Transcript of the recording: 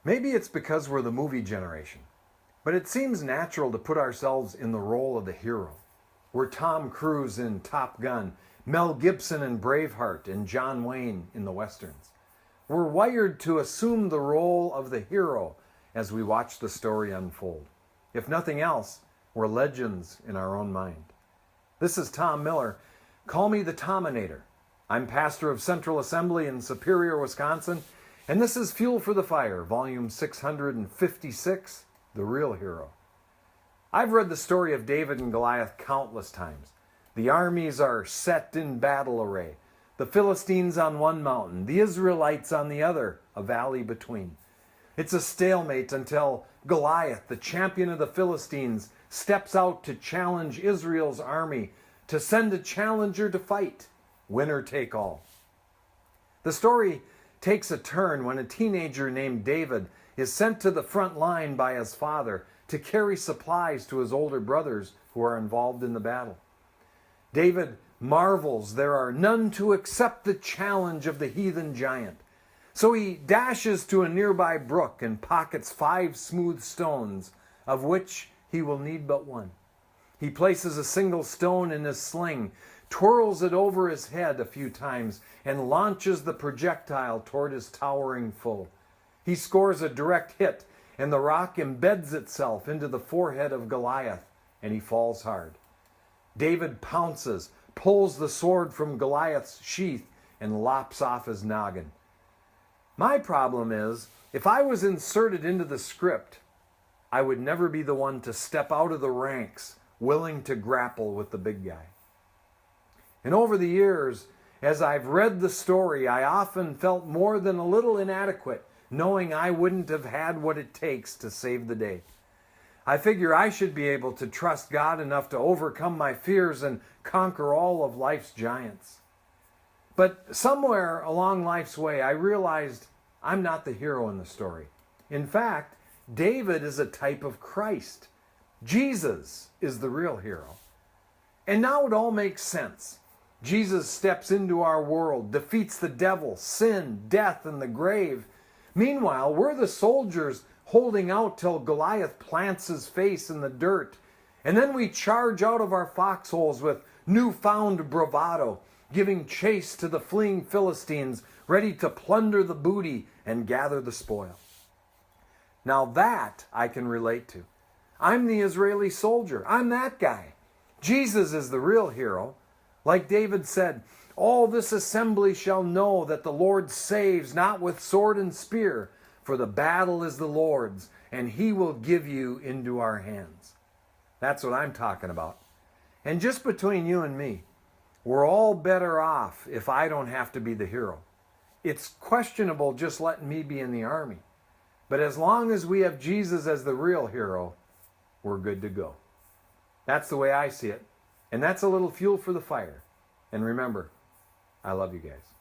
Maybe it's because we're the movie generation, but it seems natural to put ourselves in the role of the hero. We're Tom Cruise in Top Gun, Mel Gibson in Braveheart, and John Wayne in the Westerns. We're wired to assume the role of the hero as we watch the story unfold. If nothing else, we're legends in our own mind. This is Tom Miller. Call me the Tominator. I'm pastor of Central Assembly in Superior, Wisconsin, and this is Fuel for the Fire, volume 656, The Real Hero. I've read the story of David and Goliath countless times. The armies are set in battle array. The Philistines on one mountain, the Israelites on the other, a valley between. It's a stalemate until Goliath, the champion of the Philistines, steps out to challenge Israel's army, to send a challenger to fight, winner take all. The story takes a turn when a teenager named David is sent to the front line by his father to carry supplies to his older brothers who are involved in the battle. David marvels there are none to accept the challenge of the heathen giant. So he dashes to a nearby brook and pockets 5 smooth stones, of which he will need but one. He places a single stone in his sling, twirls it over his head a few times, and launches the projectile toward his towering foe. He scores a direct hit, and the rock embeds itself into the forehead of Goliath, and he falls hard. David pounces, pulls the sword from Goliath's sheath, and lops off his noggin. My problem is, if I was inserted into the script, I would never be the one to step out of the ranks, willing to grapple with the big guy. And over the years, as I've read the story, I often felt more than a little inadequate, knowing I wouldn't have had what it takes to save the day. I figure I should be able to trust God enough to overcome my fears and conquer all of life's giants. But somewhere along life's way, I realized I'm not the hero in the story. In fact, David is a type of Christ. Jesus is the real hero. And now it all makes sense. Jesus steps into our world, defeats the devil, sin, death, and the grave. Meanwhile, we're the soldiers holding out till Goliath plants his face in the dirt. And then we charge out of our foxholes with newfound bravado, giving chase to the fleeing Philistines, ready to plunder the booty and gather the spoil. Now that I can relate to. I'm the Israeli soldier. I'm that guy. Jesus is the real hero. Like David said, all this assembly shall know that the Lord saves not with sword and spear, for the battle is the Lord's, and he will give you into our hands. That's what I'm talking about. And just between you and me, we're all better off if I don't have to be the hero. It's questionable just letting me be in the army. But as long as we have Jesus as the real hero, we're good to go. That's the way I see it. And that's a little fuel for the fire. And remember, I love you guys.